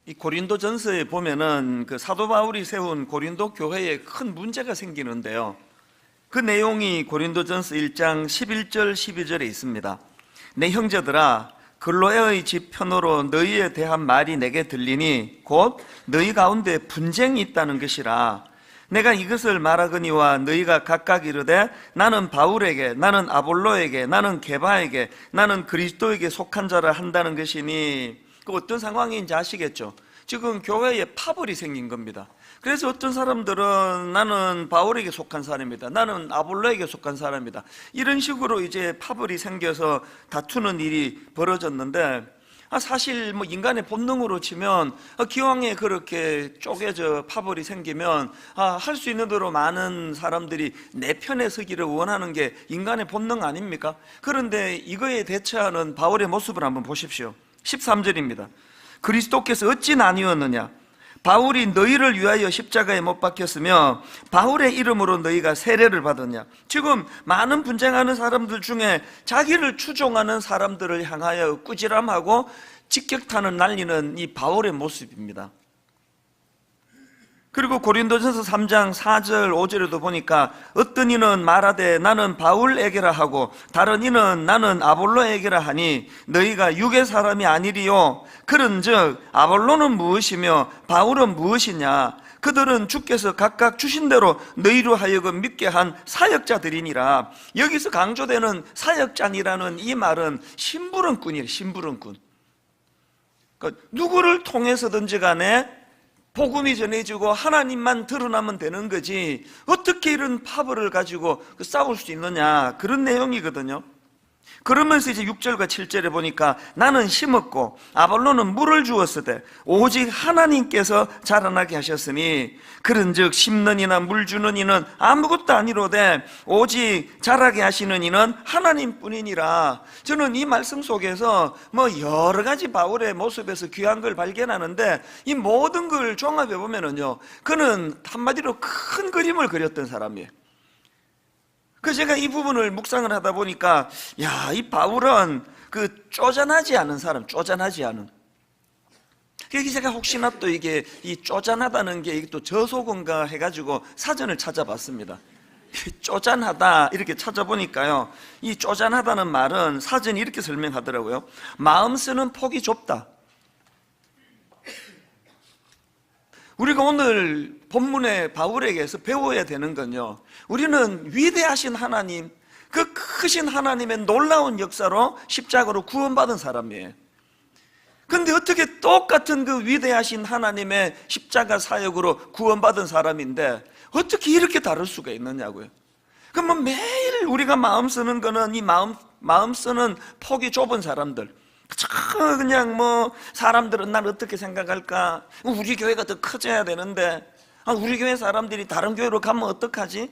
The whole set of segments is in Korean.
이 고린도전서에 보면은 그 사도 바울이 세운 고린도 교회에 큰 문제가 생기는데요. 그 내용이 고린도전서 1장 11절 12절에 있습니다. 내 형제들아, 글로에의 집 편으로 너희에 대한 말이 내게 들리니 곧 너희 가운데 분쟁이 있다는 것이라. 내가 이것을 말하거니와 너희가 각각 이르되 나는 바울에게, 나는 아볼로에게, 나는 게바에게, 나는 그리스도에게 속한 자라 한다는 것이니. 그 어떤 상황인지 아시겠죠? 지금 교회에 파벌이 생긴 겁니다. 그래서 어떤 사람들은 나는 바울에게 속한 사람이다, 나는 아볼로에게 속한 사람이다, 이런 식으로 이제 파벌이 생겨서 다투는 일이 벌어졌는데, 사실 뭐 인간의 본능으로 치면 기왕에 그렇게 쪼개져 파벌이 생기면 할 수 있는 대로 많은 사람들이 내 편에 서기를 원하는 게 인간의 본능 아닙니까? 그런데 이거에 대처하는 바울의 모습을 한번 보십시오. 13절입니다. 그리스도께서 어찌 나뉘었느냐? 바울이 너희를 위하여 십자가에 못 박혔으며 바울의 이름으로 너희가 세례를 받았냐? 지금 많은 분쟁하는 사람들 중에 자기를 추종하는 사람들을 향하여 꾸지람하고 직격탄을 날리는 이 바울의 모습입니다. 그리고 고린도전서 3장 4절 5절에도 보니까 어떤 이는 말하되 나는 바울에게라 하고 다른 이는 나는 아볼로에게라 하니 너희가 육의 사람이 아니리요. 그런즉 아볼로는 무엇이며 바울은 무엇이냐? 그들은 주께서 각각 주신 대로 너희로 하여금 믿게 한 사역자들이니라. 여기서 강조되는 사역자니라는 이 말은 심부름꾼이에요. 심부름꾼. 그러니까 누구를 통해서든지 간에 복음이 전해지고 하나님만 드러나면 되는 거지 어떻게 이런 파벌을 가지고 싸울 수 있느냐, 그런 내용이거든요. 그러면서 이제 6절과 7절에 보니까 나는 심었고 아볼로는 물을 주었으되 오직 하나님께서 자라나게 하셨으니 그런즉 심는 이나 물 주는 이는 아무것도 아니로되 오직 자라게 하시는 이는 하나님뿐이니라. 저는 이 말씀 속에서 뭐 여러 가지 바울의 모습에서 귀한 걸 발견하는데 이 모든 걸 종합해 보면은요, 그는 한마디로 큰 그림을 그렸던 사람이에요. 그래서 제가 이 부분을 묵상을 하다 보니까 이 바울은 그 쪼잔하지 않은 사람, 쪼잔하지 않은. 그래서 제가 혹시나 또 이게 이 쪼잔하다는 게 이게 또 저속어인가 해가지고 사전을 찾아봤습니다. 쪼잔하다 이렇게 찾아보니까요, 이 쪼잔하다는 말은 사전이 이렇게 설명하더라고요. 마음 쓰는 폭이 좁다. 우리가 오늘 본문의 바울에게서 배워야 되는 건요, 우리는 위대하신 하나님, 그 크신 하나님의 놀라운 역사로 십자가로 구원받은 사람이에요. 그런데 어떻게 똑같은 그 위대하신 하나님의 십자가 사역으로 구원받은 사람인데 어떻게 이렇게 다를 수가 있느냐고요. 그럼 뭐 매일 우리가 마음 쓰는 거는 이 마음 쓰는 폭이 좁은 사람들, 그냥 뭐 사람들은 날 어떻게 생각할까, 우리 교회가 더 커져야 되는데 우리 교회 사람들이 다른 교회로 가면 어떡하지?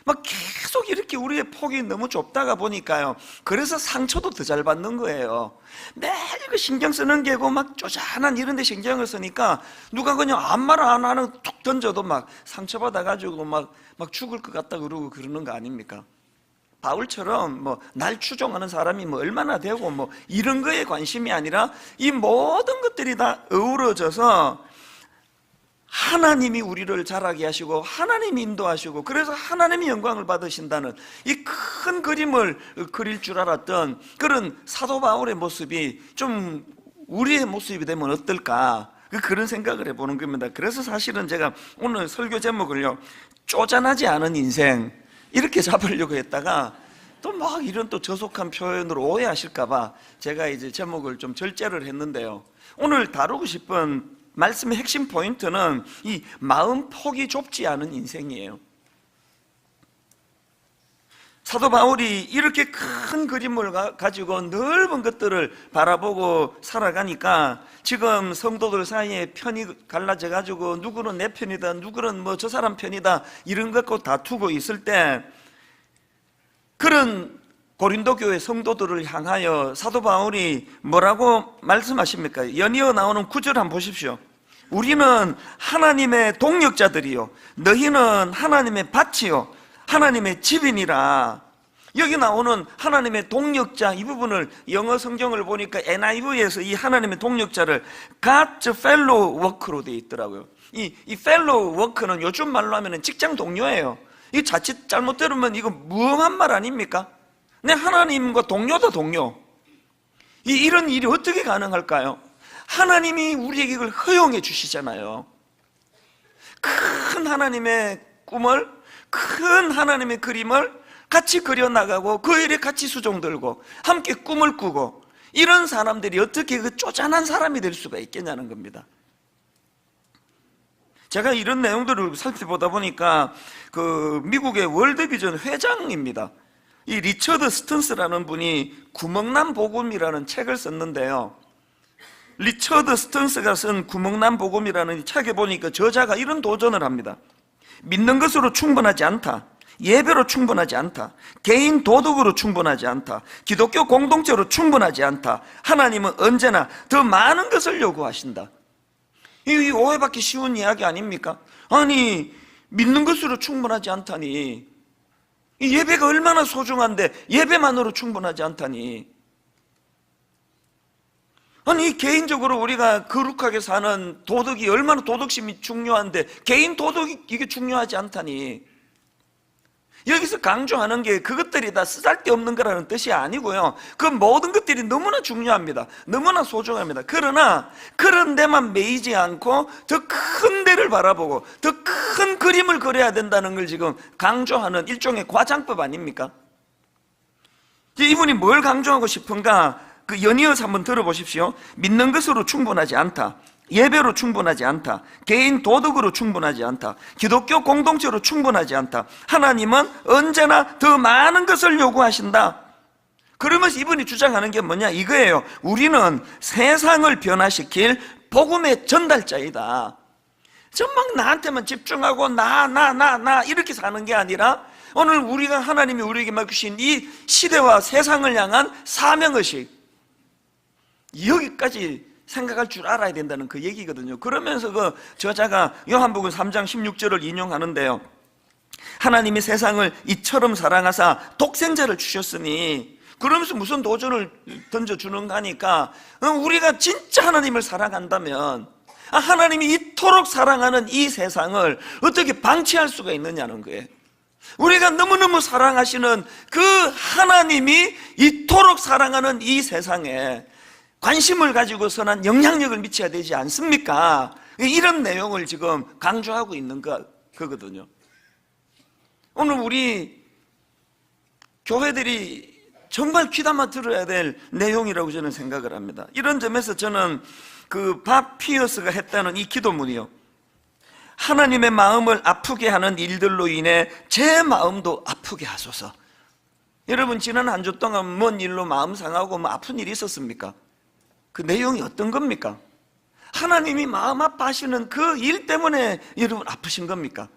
막 계속 이렇게 우리의 폭이 너무 좁다가 보니까요, 그래서 상처도 더 잘 받는 거예요. 매일 그 신경 쓰는 게고 막 쪼잔한 이런 데 신경을 쓰니까 누가 그냥 아무 말 안 하는 툭 던져도 막 상처받아가지고 막 죽을 것 같다 그러고 그러는 거 아닙니까? 바울처럼 뭐 날 추종하는 사람이 뭐 얼마나 되고 뭐 이런 거에 관심이 아니라 이 모든 것들이 다 어우러져서 하나님이 우리를 자라게 하시고 하나님이 인도하시고 그래서 하나님이 영광을 받으신다는 이 큰 그림을 그릴 줄 알았던 그런 사도 바울의 모습이 좀 우리의 모습이 되면 어떨까, 그런 생각을 해보는 겁니다. 그래서 사실은 제가 오늘 설교 제목을요, 쪼잔하지 않은 인생 이렇게 잡으려고 했다가 또 막 이런 또 저속한 표현으로 오해하실까봐 제가 이제 제목을 좀 절제를 했는데요, 오늘 다루고 싶은 말씀의 핵심 포인트는 이 마음 폭이 좁지 않은 인생이에요. 사도 바울이 이렇게 큰 그림을 가지고 넓은 것들을 바라보고 살아가니까 지금 성도들 사이에 편이 갈라져 가지고 누구는 내 편이다, 누구는 뭐 저 사람 편이다 이런 것 갖고 다투고 있을 때 그런 고린도 교회 성도들을 향하여 사도 바울이 뭐라고 말씀하십니까? 연이어 나오는 9절 한번 보십시오. 우리는 하나님의 동역자들이요 너희는 하나님의 밭이요 하나님의 집이니라. 여기 나오는 하나님의 동력자 이 부분을 영어 성경을 보니까 NIV에서 이 하나님의 동력자를 God's fellow work로 되어 있더라고요. 이 fellow work는 요즘 말로 하면 직장 동료예요. 이 자칫 잘못 들으면 이거 무엄한 말 아닙니까? 내 하나님과 동료다, 동료. 이런 일이 어떻게 가능할까요? 하나님이 우리에게 이걸 허용해 주시잖아요. 큰 하나님의 꿈을, 큰 하나님의 그림을 같이 그려나가고 그 일에 같이 수종 들고 함께 꿈을 꾸고, 이런 사람들이 어떻게 그 쪼잔한 사람이 될 수가 있겠냐는 겁니다. 제가 이런 내용들을 살펴보다 보니까 그 미국의 월드비전 회장입니다. 이 리처드 스턴스라는 분이 구멍난 복음이라는 책을 썼는데요, 리처드 스턴스가 쓴 구멍난 복음이라는 이 책에 보니까 저자가 이런 도전을 합니다. 믿는 것으로 충분하지 않다, 예배로 충분하지 않다, 개인 도덕으로 충분하지 않다, 기독교 공동체로 충분하지 않다, 하나님은 언제나 더 많은 것을 요구하신다. 이 오해받기 쉬운 이야기 아닙니까? 아니, 믿는 것으로 충분하지 않다니, 이 예배가 얼마나 소중한데 예배만으로 충분하지 않다니, 아니 개인적으로 우리가 거룩하게 사는 도덕이 얼마나 도덕심이 중요한데 개인 도덕이 이게 중요하지 않다니. 여기서 강조하는 게 그것들이 다 쓰잘데없는 거라는 뜻이 아니고요, 그 모든 것들이 너무나 중요합니다. 너무나 소중합니다. 그러나 그런 데만 매이지 않고 더 큰 데를 바라보고 더 큰 그림을 그려야 된다는 걸 지금 강조하는 일종의 과장법 아닙니까? 이분이 뭘 강조하고 싶은가, 그 연이어서 한번 들어보십시오. 믿는 것으로 충분하지 않다, 예배로 충분하지 않다, 개인 도덕으로 충분하지 않다, 기독교 공동체로 충분하지 않다, 하나님은 언제나 더 많은 것을 요구하신다. 그러면서 이분이 주장하는 게 뭐냐, 이거예요. 우리는 세상을 변화시킬 복음의 전달자이다. 전막 나한테만 집중하고 나 이렇게 사는 게 아니라 오늘 우리가 하나님이 우리에게 맡기신 이 시대와 세상을 향한 사명의식, 여기까지 생각할 줄 알아야 된다는 그 얘기거든요. 그러면서 그 저자가 요한복음 3장 16절을 인용하는데요, 하나님이 세상을 이처럼 사랑하사 독생자를 주셨으니, 그러면서 무슨 도전을 던져주는가 하니까 우리가 진짜 하나님을 사랑한다면 하나님이 이토록 사랑하는 이 세상을 어떻게 방치할 수가 있느냐는 거예요. 우리가 너무너무 사랑하시는 그 하나님이 이토록 사랑하는 이 세상에 관심을 가지고서 난 영향력을 미쳐야 되지 않습니까? 이런 내용을 지금 강조하고 있는 거거든요. 오늘 우리 교회들이 정말 귀담아 들어야 될 내용이라고 저는 생각을 합니다. 이런 점에서 저는 그 밥 피어스가 했다는 이 기도문이요, 하나님의 마음을 아프게 하는 일들로 인해 제 마음도 아프게 하소서. 여러분, 지난 한 주 동안 뭔 일로 마음 상하고 뭐 아픈 일이 있었습니까? 그 내용이 어떤 겁니까? 하나님이 마음 아파하시는 그 일 때문에 여러분 아프신 겁니까?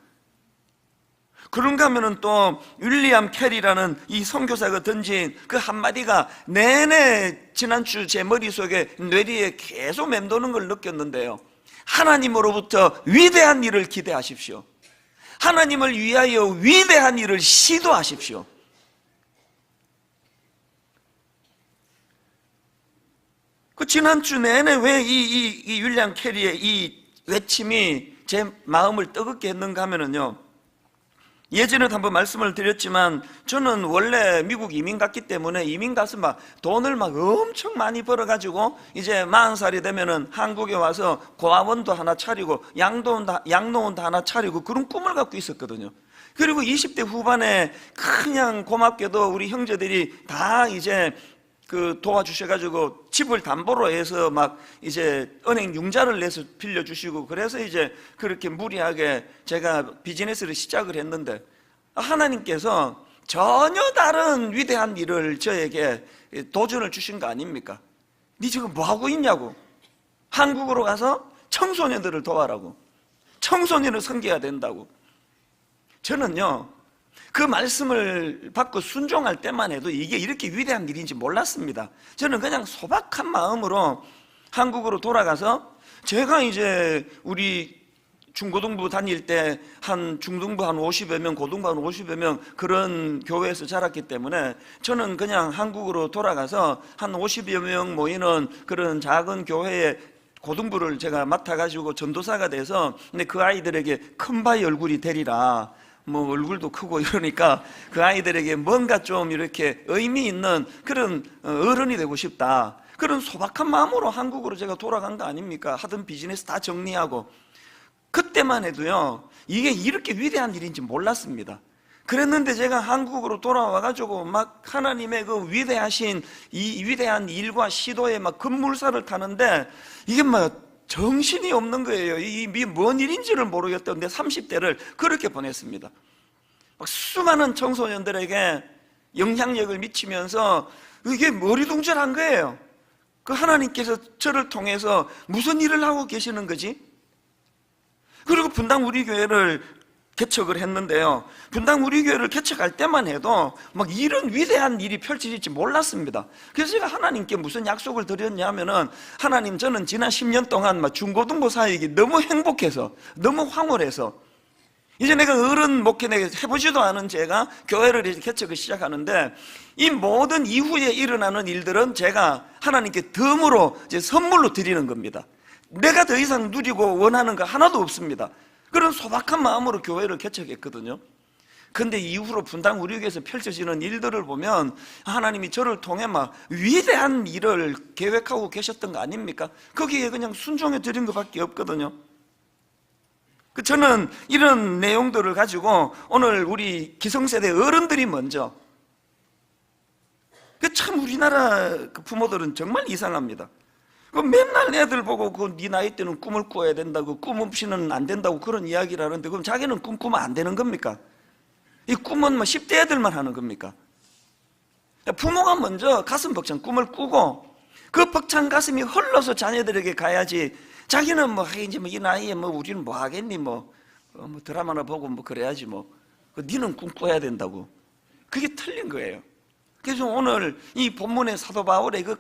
그런가 하면은 또 윌리엄 캐리라는 이 선교사가 던진 그 한마디가 내내 지난주 제 머릿속에 뇌리에 계속 맴도는 걸 느꼈는데요, 하나님으로부터 위대한 일을 기대하십시오. 하나님을 위하여 위대한 일을 시도하십시오. 그 지난주 내내 왜 이 윌리엄 캐리의 이 외침이 제 마음을 뜨겁게 했는가 하면은요, 예전에도 한번 말씀을 드렸지만 저는 원래 미국 이민 갔기 때문에 이민 가서 막 돈을 막 엄청 많이 벌어가지고 이제 40살이 되면은 한국에 와서 고아원도 하나 차리고 양로원도 하나 차리고 그런 꿈을 갖고 있었거든요. 그리고 20대 후반에 그냥 고맙게도 우리 형제들이 다 이제 그 도와주셔가지고 집을 담보로 해서 막 이제 은행 융자를 내서 빌려주시고, 그래서 이제 그렇게 무리하게 제가 비즈니스를 시작을 했는데 하나님께서 전혀 다른 위대한 일을 저에게 도전을 주신 거 아닙니까? 네 지금 뭐하고 있냐고, 한국으로 가서 청소년들을 도와라고, 청소년을 섬겨야 된다고. 저는요 그 말씀을 받고 순종할 때만 해도 이게 이렇게 위대한 일인지 몰랐습니다. 저는 그냥 소박한 마음으로 한국으로 돌아가서 제가 이제 우리 중고등부 다닐 때 한 중등부 한 50여 명, 고등부 한 50여 명 그런 교회에서 자랐기 때문에 저는 그냥 한국으로 돌아가서 한 50여 명 모이는 그런 작은 교회에 고등부를 제가 맡아가지고 전도사가 돼서, 근데 그 아이들에게 큰 바위 얼굴이 되리라, 뭐 얼굴도 크고 이러니까 그 아이들에게 뭔가 좀 이렇게 의미 있는 그런 어른이 되고 싶다, 그런 소박한 마음으로 한국으로 제가 돌아간 거 아닙니까? 하던 비즈니스 다 정리하고. 그때만 해도요, 이게 이렇게 위대한 일인지 몰랐습니다. 그랬는데 제가 한국으로 돌아와가지고 막 하나님의 그 위대하신 이 위대한 일과 시도에 막 급물살을 타는데 이게 막 정신이 없는 거예요. 이게 뭔 일인지를 모르겠던 내 30대를 그렇게 보냈습니다. 막 수많은 청소년들에게 영향력을 미치면서 이게 머리둥절한 거예요. 그 하나님께서 저를 통해서 무슨 일을 하고 계시는 거지? 그리고 분당 우리 교회를 개척을 했는데요, 분당 우리 교회를 개척할 때만 해도 막 이런 위대한 일이 펼쳐질지 몰랐습니다. 그래서 제가 하나님께 무슨 약속을 드렸냐면은, 하나님, 저는 지난 10년 동안 막 중고등부 사역이 너무 행복해서, 너무 황홀해서, 이제 내가 어른 목회 내가 해보지도 않은 제가 교회를 이제 개척을 시작하는데, 이 모든 이후에 일어나는 일들은 제가 하나님께 덤으로 이제 선물로 드리는 겁니다. 내가 더 이상 누리고 원하는 거 하나도 없습니다. 그런 소박한 마음으로 교회를 개척했거든요. 근데 이후로 분당 우리 교회에서 펼쳐지는 일들을 보면 하나님이 저를 통해 막 위대한 일을 계획하고 계셨던 거 아닙니까? 거기에 그냥 순종해 드린 것밖에 없거든요. 저는 이런 내용들을 가지고 오늘 우리 기성세대 어른들이 먼저, 참 우리나라 부모들은 정말 이상합니다. 맨날 애들 보고 네 나이 때는 꿈을 꿔야 된다고, 꿈 없이는 안 된다고 그런 이야기를 하는데, 그럼 자기는 꿈 꾸면 안 되는 겁니까? 이 꿈은 뭐 10대 애들만 하는 겁니까? 부모가 먼저 가슴 벅찬 꿈을 꾸고 그 벅찬 가슴이 흘러서 자녀들에게 가야지, 자기는 뭐 이제 뭐 이 나이에 뭐 우리는 뭐 하겠니, 뭐 드라마나 보고 뭐 그래야지, 뭐 니는 꿈 꿔야 된다고. 그게 틀린 거예요. 그래서 오늘 이 본문의 사도 바울의 그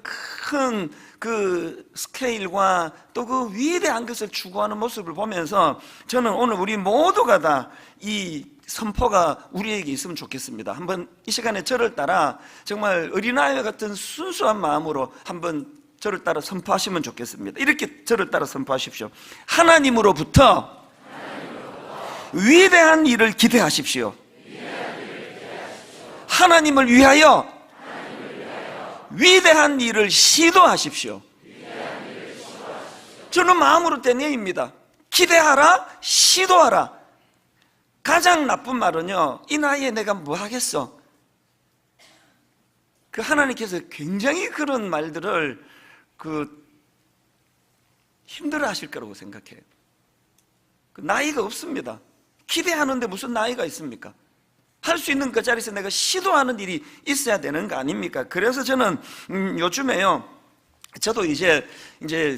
큰 그 스케일과 또 그 위대한 것을 추구하는 모습을 보면서 저는 오늘 우리 모두가 다 이 선포가 우리에게 있으면 좋겠습니다. 한번 이 시간에 저를 따라 정말 어린아이와 같은 순수한 마음으로 한번 저를 따라 선포하시면 좋겠습니다. 이렇게 저를 따라 선포하십시오. 하나님으로부터 위대한 일을 기대하십시오. 하나님을 위하여 위대한 일을 시도하십시오. 저는 마음으로 된 얘기입니다. 기대하라, 시도하라. 가장 나쁜 말은요, 이 나이에 내가 뭐 하겠어? 그 하나님께서 굉장히 그런 말들을 힘들어 하실 거라고 생각해요. 나이가 없습니다. 기대하는데 무슨 나이가 있습니까? 할 수 있는 그 자리에서 내가 시도하는 일이 있어야 되는 거 아닙니까? 그래서 저는 요즘에요, 저도 이제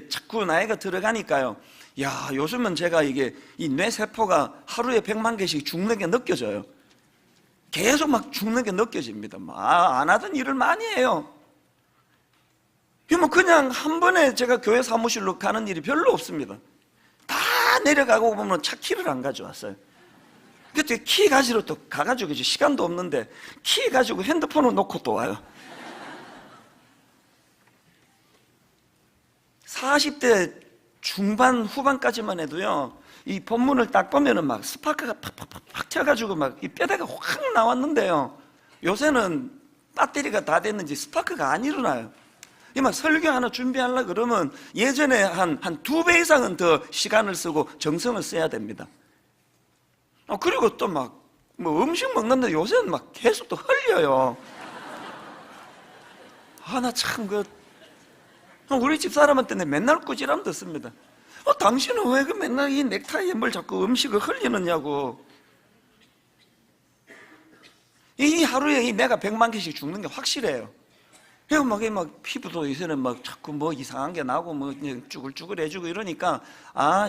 자꾸 나이가 들어가니까요, 야, 요즘은 제가 이게 이 뇌세포가 하루에 100만 개씩 죽는 게 느껴져요. 계속 막 죽는 게 느껴집니다. 안 하던 일을 많이 해요. 뭐 그냥 한 번에 제가 교회 사무실로 가는 일이 별로 없습니다. 다 내려가고 보면 차 키를 안 가져왔어요. 그때 키 가지러 또 가가지고 이제 시간도 없는데 키 가지고 핸드폰을 놓고 또 와요. 40대 중반 후반까지만 해도요, 이 본문을 딱 보면은 막 스파크가 팍팍팍 튀어가지고 막 이 뼈대가 확 나왔는데요, 요새는 배터리가 다 됐는지 스파크가 안 일어나요. 이 막 설교 하나 준비하려고 그러면 예전에 한 2배 이상은 더 시간을 쓰고 정성을 써야 됩니다. 그리고 또 막 뭐 음식 먹는데 요새는 막 계속 또 흘려요. 나 참 우리 집 사람한테 맨날 꾸지람 듣습니다. 당신은 왜 맨날 이 넥타이에 뭘 자꾸 음식을 흘리느냐고. 이 하루에 내가 100만 개씩 죽는 게 확실해요. 그리고 막 피부도 요새는 막 자꾸 뭐 이상한 게 나고 뭐 쭈글쭈글해지고 이러니까,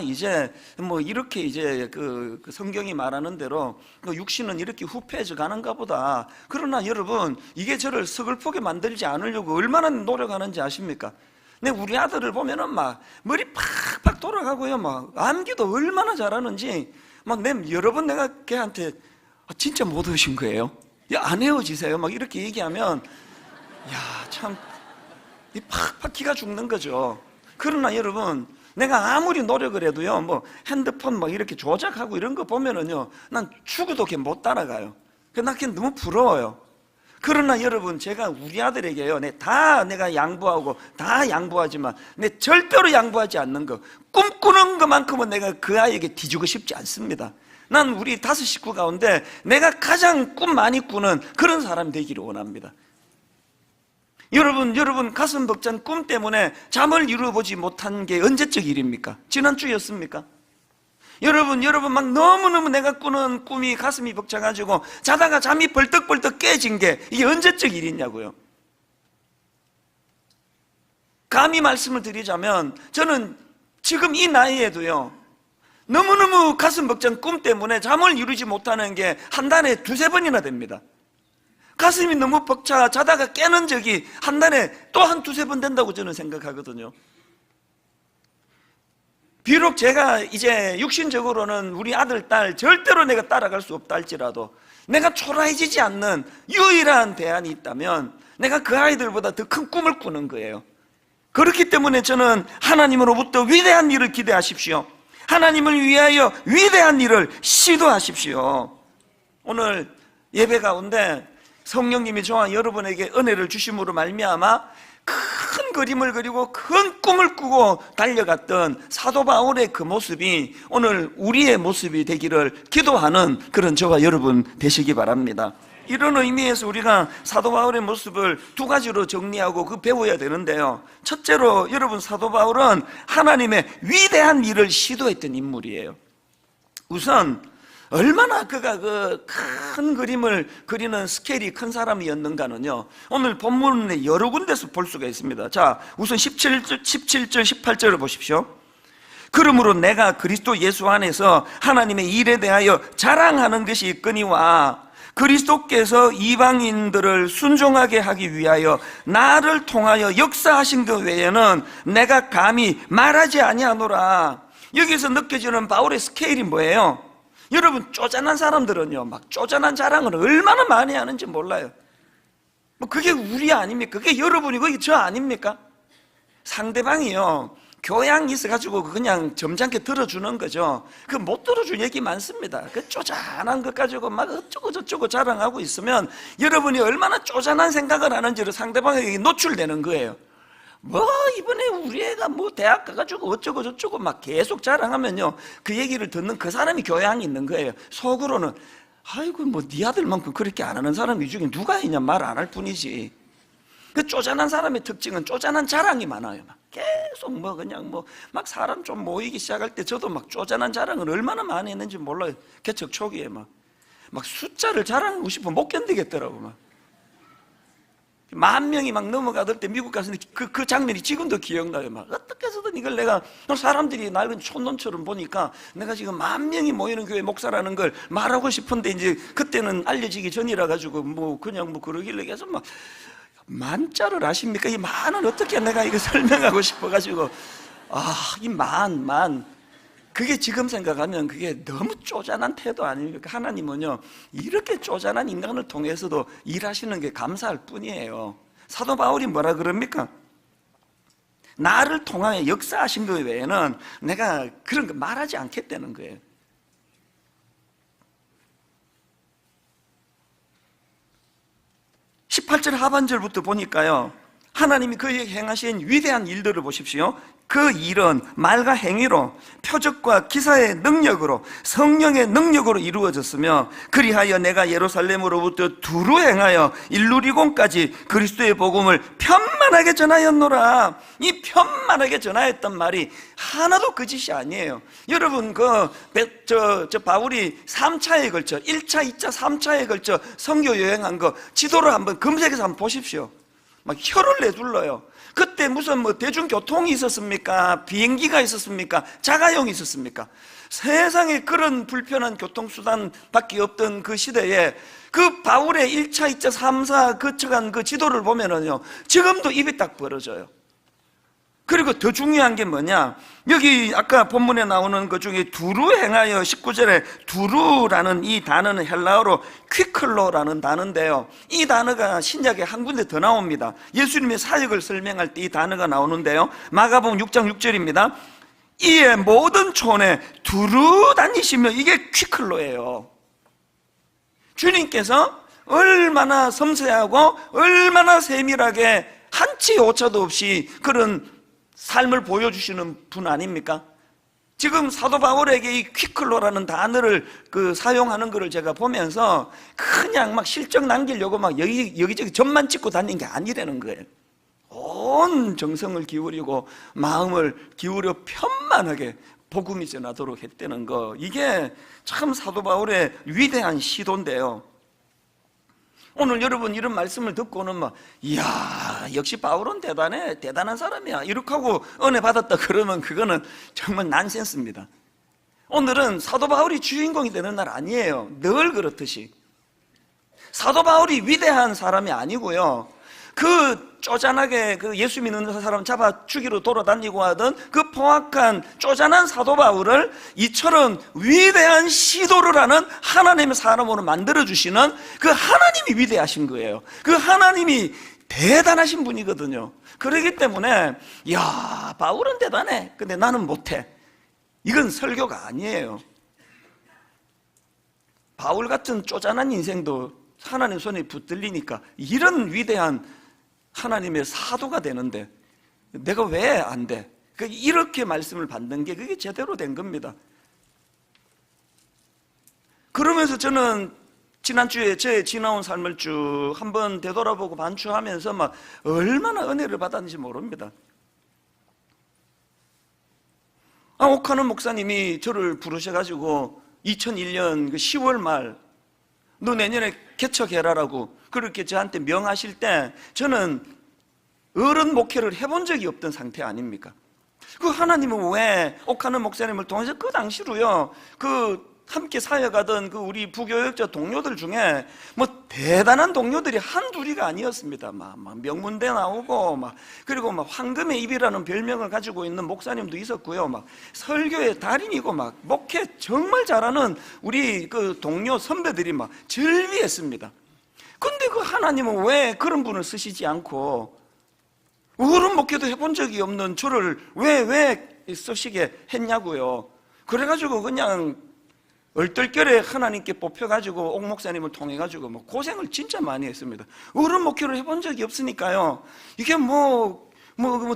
이제 뭐 이렇게 이제 그 성경이 말하는 대로 그 육신은 이렇게 후패해져 가는가 보다. 그러나 여러분, 이게 저를 서글프게 만들지 않으려고 얼마나 노력하는지 아십니까? 우리 아들을 보면은 막 머리 팍팍 돌아가고요. 막 암기도 얼마나 잘하는지 막 여러 번 내가 걔한테 진짜 못 오신 거예요? 야, 안 헤어지세요? 막 이렇게 얘기하면 참 팍팍 기가 죽는 거죠. 그러나 여러분, 내가 아무리 노력을 해도요, 뭐 핸드폰 막 이렇게 조작하고 이런 거 보면은요, 난 죽어도 걔 못 따라가요. 나 걔 너무 부러워요. 그러나 여러분, 제가 우리 아들에게요, 내가 양보하고 다 양보하지만 절대로 양보하지 않는 거, 꿈꾸는 것만큼은 내가 그 아이에게 뒤주고 싶지 않습니다. 난 우리 5 식구 가운데 내가 가장 꿈 많이 꾸는 그런 사람이 되기를 원합니다. 여러분 가슴 벅찬 꿈 때문에 잠을 이루어보지 못한 게 언제적 일입니까? 지난주였습니까? 여러분 막 너무너무 내가 꾸는 꿈이 가슴이 벅차가지고 자다가 잠이 벌떡벌떡 깨진 게 이게 언제적 일이냐고요. 감히 말씀을 드리자면 저는 지금 이 나이에도요, 너무너무 가슴 벅찬 꿈 때문에 잠을 이루지 못하는 게 한 달에 2-3번이나 됩니다. 가슴이 너무 벅차 자다가 깨는 적이 한 달에 또 한 2-3번 된다고 저는 생각하거든요. 비록 제가 이제 육신적으로는 우리 아들, 딸 절대로 내가 따라갈 수 없다 할지라도 내가 초라해지지 않는 유일한 대안이 있다면 내가 그 아이들보다 더 큰 꿈을 꾸는 거예요. 그렇기 때문에 저는 하나님으로부터 위대한 일을 기대하십시오. 하나님을 위하여 위대한 일을 시도하십시오. 오늘 예배 가운데 성령님이 저와 여러분에게 은혜를 주심으로 말미암아 큰 그림을 그리고 큰 꿈을 꾸고 달려갔던 사도 바울의 그 모습이 오늘 우리의 모습이 되기를 기도하는 그런 저와 여러분 되시기 바랍니다. 이런 의미에서 우리가 사도 바울의 모습을 2가지로 정리하고 배워야 되는데요, 첫째로 여러분, 사도 바울은 하나님의 위대한 일을 시도했던 인물이에요. 우선 얼마나 그가 그 큰 그림을 그리는 스케일이 큰 사람이었는가는요, 오늘 본문에 여러 군데서 볼 수가 있습니다. 자, 우선 17절 18절을 보십시오. 그러므로 내가 그리스도 예수 안에서 하나님의 일에 대하여 자랑하는 것이 있거니와 그리스도께서 이방인들을 순종하게 하기 위하여 나를 통하여 역사하신 것 외에는 내가 감히 말하지 아니하노라. 여기서 느껴지는 바울의 스케일이 뭐예요? 여러분, 쪼잔한 사람들은요, 막 쪼잔한 자랑을 얼마나 많이 하는지 몰라요. 뭐 그게 우리 아닙니까? 그게 여러분이고 그게 저 아닙니까? 상대방이요, 교양이 있어가지고 그냥 점잖게 들어주는 거죠. 그 못 들어줄 얘기 많습니다. 그 쪼잔한 것 가지고 막 어쩌고 저쩌고 자랑하고 있으면 여러분이 얼마나 쪼잔한 생각을 하는지를 상대방에게 노출되는 거예요. 뭐 이번에 우리 애가 뭐 대학 가가지고 어쩌고 저쩌고 막 계속 자랑하면요, 그 얘기를 듣는 그 사람이 교양이 있는 거예요. 속으로는 아이고 뭐 네 아들만큼 그렇게 안 하는 사람이 중에 누가 있냐, 말 안 할 뿐이지. 그 쪼잔한 사람의 특징은 쪼잔한 자랑이 많아요. 막 계속 뭐 그냥 뭐 막 사람 좀 모이기 시작할 때 저도 막 쪼잔한 자랑을 얼마나 많이 했는지 몰라요. 개척 초기에 막 숫자를 자랑하고 싶어 못 견디겠더라고. 막 10,000명이 막 넘어가던 때 미국 가서 그 장면이 지금도 기억나요. 막 어떻게 해서든 이걸 내가, 사람들이 날 촌놈처럼 보니까 내가 지금 10,000명이 모이는 교회 목사라는 걸 말하고 싶은데, 이제 그때는 알려지기 전이라 가지고 뭐 그냥 뭐 그러길래 계속 막 만자를 아십니까? 이 만은 어떻게 내가 이거 설명하고 싶어가지고, 이 만 그게 지금 생각하면 그게 너무 쪼잔한 태도 아닙니까? 하나님은요, 이렇게 쪼잔한 인간을 통해서도 일하시는 게 감사할 뿐이에요. 사도 바울이 뭐라 그럽니까? 나를 통하여 역사하신 것 외에는 내가 그런 거 말하지 않겠다는 거예요. (18절) 하반절부터 보니까요, 하나님이 그에게 행하신 위대한 일들을 보십시오. 그 일은 말과 행위로, 표적과 기사의 능력으로, 성령의 능력으로 이루어졌으며, 그리하여 내가 예루살렘으로부터 두루 행하여 일루리곤까지 그리스도의 복음을 편만하게 전하였노라. 이 편만하게 전하였단 말이 하나도 거짓이 아니에요. 여러분, 바울이 3차에 걸쳐, 1차, 2차, 3차에 걸쳐 선교 여행한 거 지도를 한번 검색해서 한번 보십시오. 막 혀를 내둘러요. 그때 무슨 뭐 대중교통이 있었습니까? 비행기가 있었습니까? 자가용이 있었습니까? 세상에 그런 불편한 교통수단밖에 없던 그 시대에 그 바울의 1차, 2차, 3차 거쳐간 그 지도를 보면은요, 지금도 입이 딱 벌어져요. 그리고 더 중요한 게 뭐냐, 여기 아까 본문에 나오는 것 중에 두루 행하여 19절에 두루라는 이 단어는 헬라어로 퀴클로라는 단어인데요, 이 단어가 신약에 한 군데 더 나옵니다. 예수님의 사역을 설명할 때 이 단어가 나오는데요, 마가복음 6장 6절입니다. 이에 모든 촌에 두루 다니시며, 이게 퀴클로예요. 주님께서 얼마나 섬세하고 얼마나 세밀하게 한치 오차도 없이 그런 삶을 보여주시는 분 아닙니까? 지금 사도 바울에게 이 퀴클로라는 단어를 사용하는 것을 제가 보면서 그냥 막 실적 남기려고 막 여기저기 점만 찍고 다니는 게 아니라는 거예요. 온 정성을 기울이고 마음을 기울여 편만하게 복음이 전하도록 했다는 거, 이게 참 사도 바울의 위대한 시도인데요. 오늘 여러분 이런 말씀을 듣고는 막, 이야, 역시 바울은 대단해, 대단한 사람이야, 이렇게 하고 은혜 받았다 그러면 그거는 정말 난센스입니다. 오늘은 사도 바울이 주인공이 되는 날 아니에요. 늘 그렇듯이 사도 바울이 위대한 사람이 아니고요, 쪼잔하게 예수 믿는 사람 잡아 죽이러 돌아다니고 하던 그 포악한 쪼잔한 사도 바울을 이처럼 위대한 시도를 하는 하나님의 사람으로 만들어주시는 그 하나님이 위대하신 거예요. 그 하나님이 대단하신 분이거든요. 그렇기 때문에, 야, 바울은 대단해, 근데 나는 못해, 이건 설교가 아니에요. 바울 같은 쪼잔한 인생도 하나님 손에 붙들리니까 이런 위대한 하나님의 사도가 되는데 내가 왜 안 돼? 이렇게 말씀을 받는 게 그게 제대로 된 겁니다. 그러면서 저는 지난주에 제 지나온 삶을 쭉 한번 되돌아보고 반추하면서 막 얼마나 은혜를 받았는지 모릅니다. 옥하는 목사님이 저를 부르셔가지고 2001년 10월 말, 너 내년에 개척해라라고 그렇게 저한테 명하실 때 저는 어른 목회를 해본 적이 없던 상태 아닙니까? 하나님은 왜 옥하는 목사님을 통해서 그 당시로요, 함께 사역하던 우리 부교역자 동료들 중에 대단한 동료들이 한둘이가 아니었습니다. 막 명문대 나오고 그리고 황금의 입이라는 별명을 가지고 있는 목사님도 있었고요, 설교의 달인이고 목회 정말 잘하는 우리 동료 선배들이 즐비했습니다. 근데 하나님은 왜 그런 분을 쓰시지 않고 어른 목회도 해본 적이 없는 저를 왜 쓰시게 했냐고요. 그래가지고 그냥 얼떨결에 하나님께 뽑혀가지고 옥 목사님을 통해가지고 고생을 진짜 많이 했습니다. 어른 목회를 해본 적이 없으니까요, 이게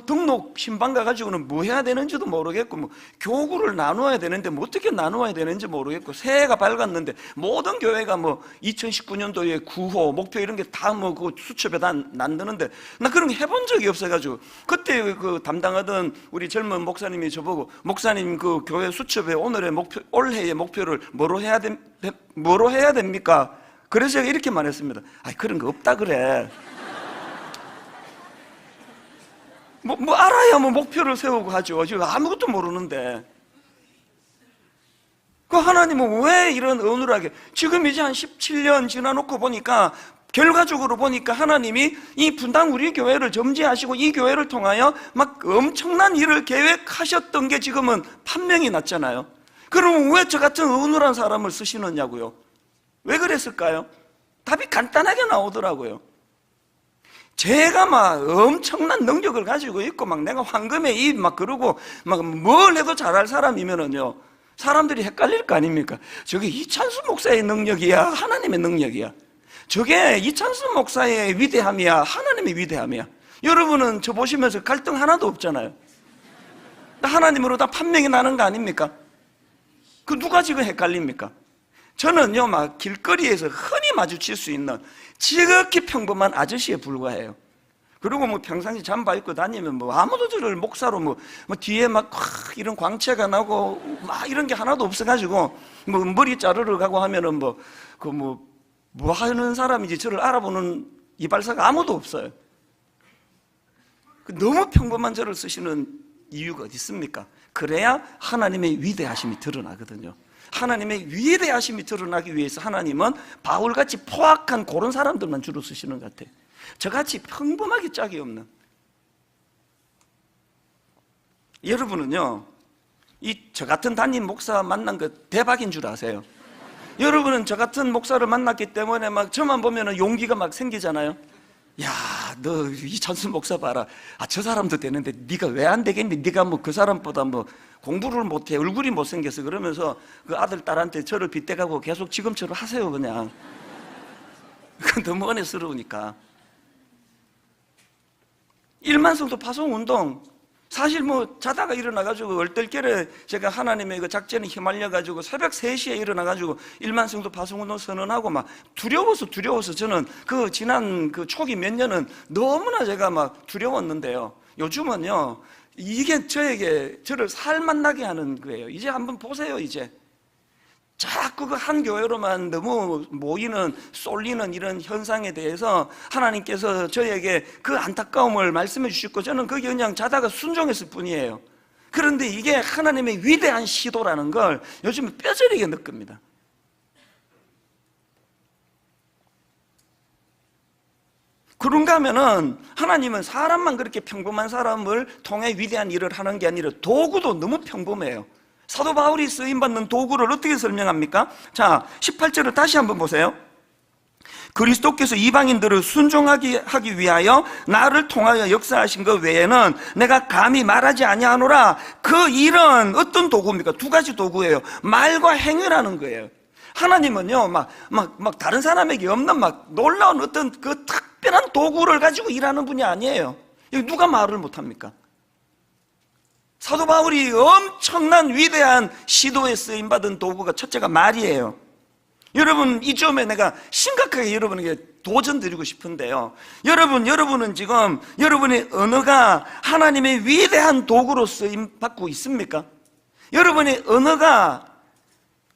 등록 신방 가가지고는 뭐 해야 되는지도 모르겠고, 교구를 나누어야 되는데 어떻게 나누어야 되는지 모르겠고, 새해가 밝았는데 모든 교회가 2019년도에 구호, 목표 이런 게 다 그 수첩에 다 난드는데 나 그런 거 해본 적이 없어가지고, 그때 담당하던 우리 젊은 목사님이 저보고, 목사님 교회 수첩에 오늘의 목표, 올해의 목표를 뭐로 해야 됩니까? 그래서 제가 이렇게 말했습니다. 그런 거 없다 그래. 알아야 목표를 세우고 하죠. 지금 아무것도 모르는데. 하나님은 왜 이런 어눌하게, 지금 이제 한 17년 지나놓고 보니까, 결과적으로 보니까 하나님이 이 분당 우리 교회를 점지하시고 이 교회를 통하여 엄청난 일을 계획하셨던 게 지금은 판명이 났잖아요. 그러면 왜 저 같은 어눌한 사람을 쓰시느냐고요. 왜 그랬을까요? 답이 간단하게 나오더라고요. 제가 엄청난 능력을 가지고 있고 내가 황금의 입 그러고 뭘 해도 잘할 사람이면은요, 사람들이 헷갈릴 거 아닙니까? 저게 이찬수 목사의 능력이야, 하나님의 능력이야? 저게 이찬수 목사의 위대함이야, 하나님의 위대함이야? 여러분은 저 보시면서 갈등 하나도 없잖아요. 하나님으로 다 판명이 나는 거 아닙니까? 누가 지금 헷갈립니까? 저는요, 길거리에서 흔히 마주칠 수 있는 지극히 평범한 아저씨에 불과해요. 그리고 평상시 잠바 입고 다니면 아무도 저를 목사로 뒤에 이런 광채가 나고 이런 게 하나도 없어가지고 머리 자르러 가고 하면은 뭐 하는 사람인지 저를 알아보는 이발사가 아무도 없어요. 너무 평범한 저를 쓰시는 이유가 어디 있습니까? 그래야 하나님의 위대하심이 드러나거든요. 하나님의 위대하심이 드러나기 위해서 하나님은 바울같이 포악한 그런 사람들만 주로 쓰시는 것 같아요. 저같이 평범하게 짝이 없는, 여러분은요, 저 같은 담임 목사 만난 거 대박인 줄 아세요? 여러분은 저 같은 목사를 만났기 때문에 막 저만 보면 용기가 막 생기잖아요. 야, 너 이찬수 목사 봐라. 저 사람도 되는데 네가 왜 안 되겠니? 네가 뭐 그 사람보다 뭐 공부를 못해, 얼굴이 못생겨서. 그러면서 그 아들 딸한테 저를 빗대가고 계속 지금처럼 하세요 그냥. 그건 너무 은혜스러우니까. 일만성도 파송운동, 사실 뭐 자다가 일어나가지고 얼떨결에 제가 하나님의 그 작전에 휘말려가지고 새벽 3시에 일어나가지고 일만성도 파송운동 선언하고 막 두려워서 저는 그 지난 그 초기 몇 년은 너무나 제가 막 두려웠는데요. 요즘은요, 이게 저를 살맛나게 하는 거예요. 이제 한번 보세요. 이제 자꾸 그 한 교회로만 너무 모이는, 쏠리는 이런 현상에 대해서 하나님께서 저에게 그 안타까움을 말씀해 주셨고, 저는 그게 그냥 자다가 순종했을 뿐이에요. 그런데 이게 하나님의 위대한 시도라는 걸 요즘 뼈저리게 느낍니다. 그런가 하면은 하나님은 사람만 그렇게 평범한 사람을 통해 위대한 일을 하는 게 아니라 도구도 너무 평범해요. 사도 바울이 쓰임받는 도구를 어떻게 설명합니까? 자, 18절을 다시 한번 보세요. 그리스도께서 이방인들을 순종하게 하기 위하여 나를 통하여 역사하신 것 외에는 내가 감히 말하지 아니하노라. 그 일은 어떤 도구입니까? 2가지 도구예요. 말과 행위라는 거예요. 하나님은요, 막 다른 사람에게 없는 막 놀라운 어떤 그 특별한 도구를 가지고 일하는 분이 아니에요. 누가 말을 못합니까? 사도 바울이 엄청난 위대한 시도에 쓰임받은 도구가 첫째가 말이에요. 여러분, 이 점에 내가 심각하게 여러분에게 도전드리고 싶은데요, 여러분은 지금 여러분의 언어가 하나님의 위대한 도구로 쓰임받고 있습니까? 여러분의 언어가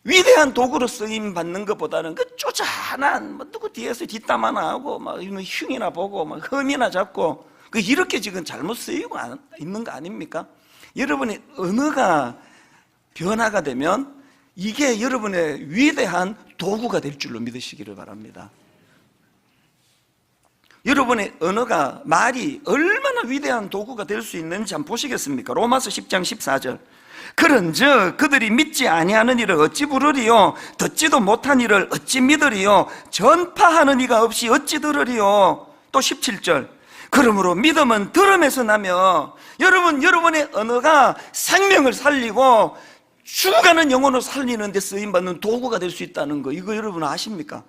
위대한 도구로 쓰임받는 것보다는 그 쪼잔한 누구 뒤에서 뒷담 하나 하고 막 흉이나 보고 막 흠이나 잡고 이렇게 지금 잘못 쓰이고 있는 거 아닙니까? 여러분의 언어가 변화가 되면 이게 여러분의 위대한 도구가 될 줄로 믿으시기를 바랍니다. 여러분의 언어가, 말이 얼마나 위대한 도구가 될 수 있는지 한번 보시겠습니까? 로마서 10장 14절. 그런즉 그들이 믿지 아니하는 일을 어찌 부르리요? 듣지도 못한 일을 어찌 믿으리요? 전파하는 이가 없이 어찌 들으리요? 또 17절. 그러므로 믿음은 들음에서 나며, 여러분의 언어가 생명을 살리고 죽어가는 영혼을 살리는 데 쓰임받는 도구가 될 수 있다는 거, 이거 여러분 아십니까?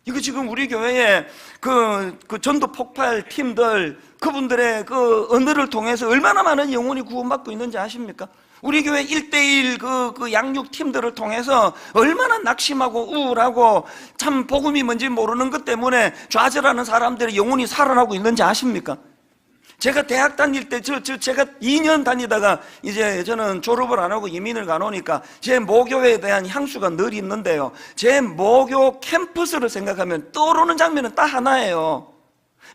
이거 지금 우리 교회에 그 전도 폭발 팀들, 그분들의 그 언어를 통해서 얼마나 많은 영혼이 구원받고 있는지 아십니까? 우리 교회 1:1 그 양육 팀들을 통해서 얼마나 낙심하고 우울하고 참 복음이 뭔지 모르는 것 때문에 좌절하는 사람들의 영혼이 살아나고 있는지 아십니까? 제가 대학 다닐 때 제가 2년 다니다가 이제 저는 졸업을 안 하고 이민을 가놓으니까 제 모교에 대한 향수가 늘 있는데요, 제 모교 캠퍼스를 생각하면 떠오르는 장면은 딱 하나예요.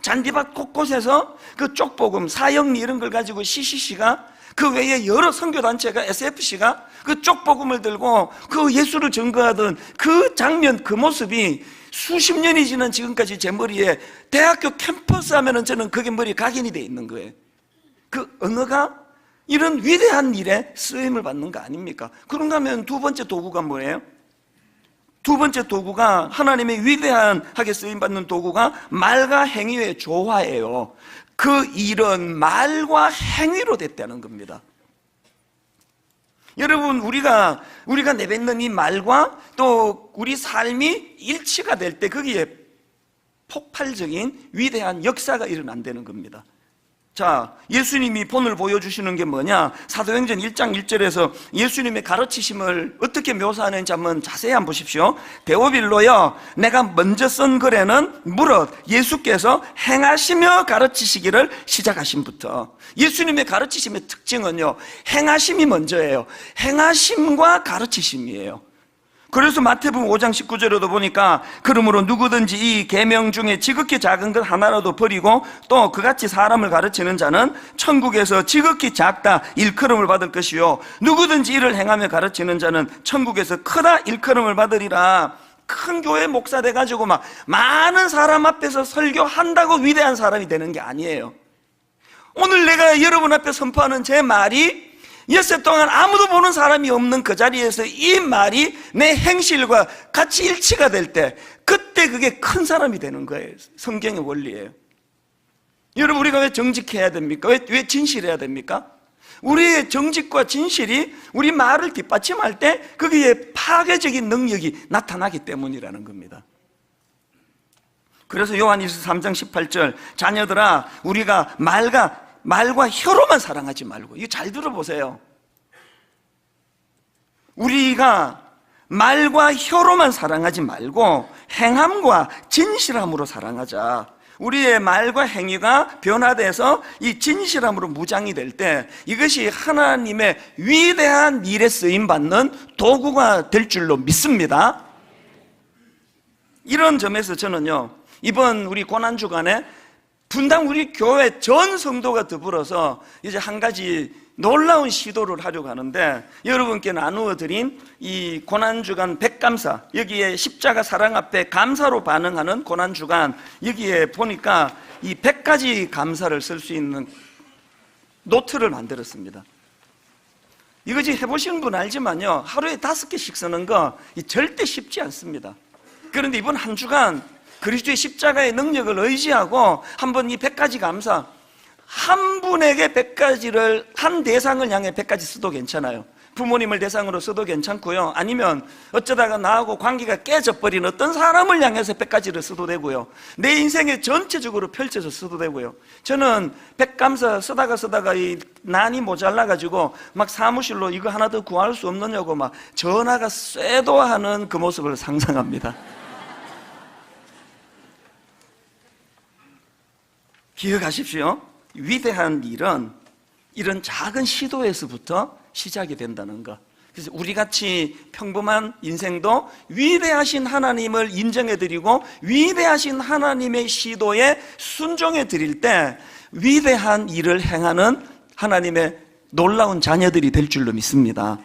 잔디밭 곳곳에서 그 쪽복음, 사형리 이런 걸 가지고 CCC가, 그 외에 여러 선교단체가, SFC가 그 쪽복음을 들고 그 예수를 증거하던 그 장면, 그 모습이 수십 년이 지난 지금까지 제 머리에, 대학교 캠퍼스 하면은 저는 그게 머리에 각인이 돼 있는 거예요. 그 언어가 이런 위대한 일에 쓰임을 받는 거 아닙니까? 그런가 하면 2번째 도구가 뭐예요? 2번째 도구가, 하나님의 위대하게 쓰임받는 도구가 말과 행위의 조화예요. 그 일은 말과 행위로 됐다는 겁니다. 여러분, 우리가 내뱉는 이 말과 또 우리 삶이 일치가 될 때 거기에 폭발적인 위대한 역사가 일어난다는 겁니다. 자, 예수님이 본을 보여주시는 게 뭐냐? 사도행전 1장 1절에서 예수님의 가르치심을 어떻게 묘사하는지 한번 자세히 한번 보십시오. 데오빌로여, 내가 먼저 쓴 글에는 무릇 예수께서 행하시며 가르치시기를 시작하심부터. 예수님의 가르치심의 특징은요, 행하심이 먼저예요. 행하심과 가르치심이에요. 그래서 마태복음 5장 19절에도 보니까, 그러므로 누구든지 이 계명 중에 지극히 작은 것 하나라도 버리고 또 그같이 사람을 가르치는 자는 천국에서 지극히 작다 일컬음을 받을 것이요, 누구든지 이를 행하며 가르치는 자는 천국에서 크다 일컬음을 받으리라. 큰 교회 목사 돼가지고 막 많은 사람 앞에서 설교한다고 위대한 사람이 되는 게 아니에요. 오늘 내가 여러분 앞에 선포하는 제 말이 엿새 동안 아무도 보는 사람이 없는 그 자리에서 이 말이 내 행실과 같이 일치가 될 때, 그때 그게 큰 사람이 되는 거예요. 성경의 원리예요. 여러분, 우리가 왜 정직해야 됩니까? 왜 진실해야 됩니까? 우리의 정직과 진실이 우리 말을 뒷받침할 때 거기에 파괴적인 능력이 나타나기 때문이라는 겁니다. 그래서 요한일서 3장 18절, 자녀들아, 우리가 말과 혀로만 사랑하지 말고, 이거 잘 들어보세요. 우리가 말과 혀로만 사랑하지 말고 행함과 진실함으로 사랑하자. 우리의 말과 행위가 변화돼서 이 진실함으로 무장이 될 때 이것이 하나님의 위대한 일에 쓰임받는 도구가 될 줄로 믿습니다. 이런 점에서 저는요, 이번 우리 고난주간에 분당 우리 교회 전 성도가 더불어서 이제 한 가지 놀라운 시도를 하려고 하는데, 여러분께 나누어 드린 이 고난주간 백감사, 여기에 십자가 사랑 앞에 감사로 반응하는 고난주간, 여기에 보니까 이 100가지 감사를 쓸 수 있는 노트를 만들었습니다. 이거 해보시는 분 알지만요, 하루에 5개씩 쓰는 거 절대 쉽지 않습니다. 그런데 이번 한 주간 그리스도의 십자가의 능력을 의지하고 한번 이 100가지 감사, 한 분에게 100가지를, 한 대상을 향해 100가지 써도 괜찮아요. 부모님을 대상으로 써도 괜찮고요, 아니면 어쩌다가 나하고 관계가 깨져버린 어떤 사람을 향해서 100가지를 써도 되고요, 내 인생에 전체적으로 펼쳐서 써도 되고요. 저는 100감사 쓰다가 이 난이 모자라가지고 막 사무실로 이거 하나 더 구할 수 없느냐고 막 전화가 쇄도하는 그 모습을 상상합니다. 기억하십시오. 위대한 일은 이런 작은 시도에서부터 시작이 된다는 것. 그래서 우리같이 평범한 인생도 위대하신 하나님을 인정해드리고 위대하신 하나님의 시도에 순종해드릴 때 위대한 일을 행하는 하나님의 놀라운 자녀들이 될 줄로 믿습니다.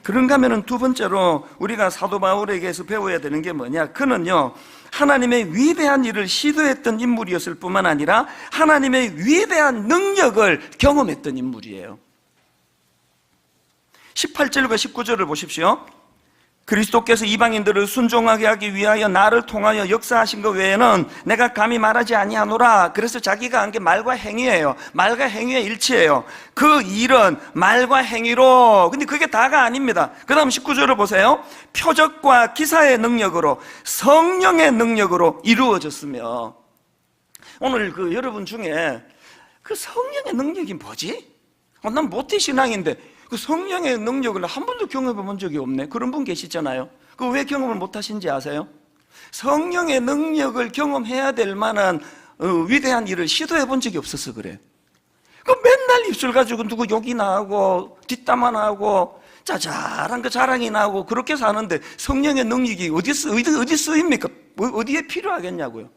그런가 하면 두 번째로 우리가 사도 바울에게서 배워야 되는 게 뭐냐, 그는요, 하나님의 위대한 일을 시도했던 인물이었을 뿐만 아니라 하나님의 위대한 능력을 경험했던 인물이에요. 18절과 19절을 보십시오. 그리스도께서 이방인들을 순종하게 하기 위하여 나를 통하여 역사하신 것 외에는 내가 감히 말하지 아니하노라. 그래서 자기가 한 게 말과 행위예요. 말과 행위의 일치예요. 그 일은 말과 행위로, 근데 그게 다가 아닙니다. 그 다음 19절을 보세요. 표적과 기사의 능력으로, 성령의 능력으로 이루어졌으며. 오늘 여러분 중에 그 성령의 능력이 뭐지? 난 모태신앙인데 그 성령의 능력을 한 번도 경험해 본 적이 없네, 그런 분 계시잖아요. 그 왜 경험을 못 하신지 아세요? 성령의 능력을 경험해야 될 만한 위대한 일을 시도해 본 적이 없어서 그래. 그 맨날 입술 가지고 누구 욕이나 하고 뒷담화나 하고 짜잘한 그 자랑이나 하고 그렇게 사는데 성령의 능력이 어디 쓰입니까? 어디에 필요하겠냐고요.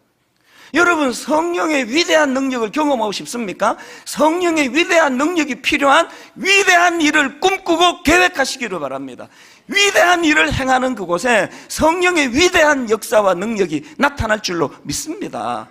여러분, 성령의 위대한 능력을 경험하고 싶습니까? 성령의 위대한 능력이 필요한 위대한 일을 꿈꾸고 계획하시기를 바랍니다. 위대한 일을 행하는 그곳에 성령의 위대한 역사와 능력이 나타날 줄로 믿습니다.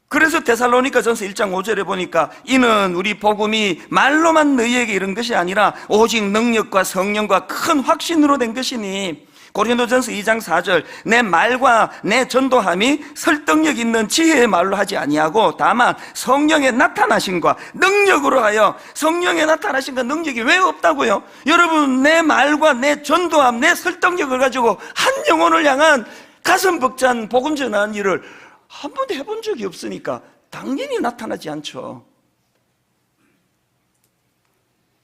그래서 데살로니가전서 1장 5절에 보니까 이는 우리 복음이 말로만 너희에게 이른 것이 아니라 오직 능력과 성령과 큰 확신으로 된 것이니, 고린도전서 2장 4절, 내 말과 내 전도함이 설득력 있는 지혜의 말로 하지 아니하고 다만 성령의 나타나심과 능력으로 하여. 성령의 나타나심과 능력이 왜 없다고요? 여러분, 내 말과 내 전도함, 내 설득력을 가지고 한 영혼을 향한 가슴 벅찬 복음 전하는 일을 한 번도 해본 적이 없으니까 당연히 나타나지 않죠.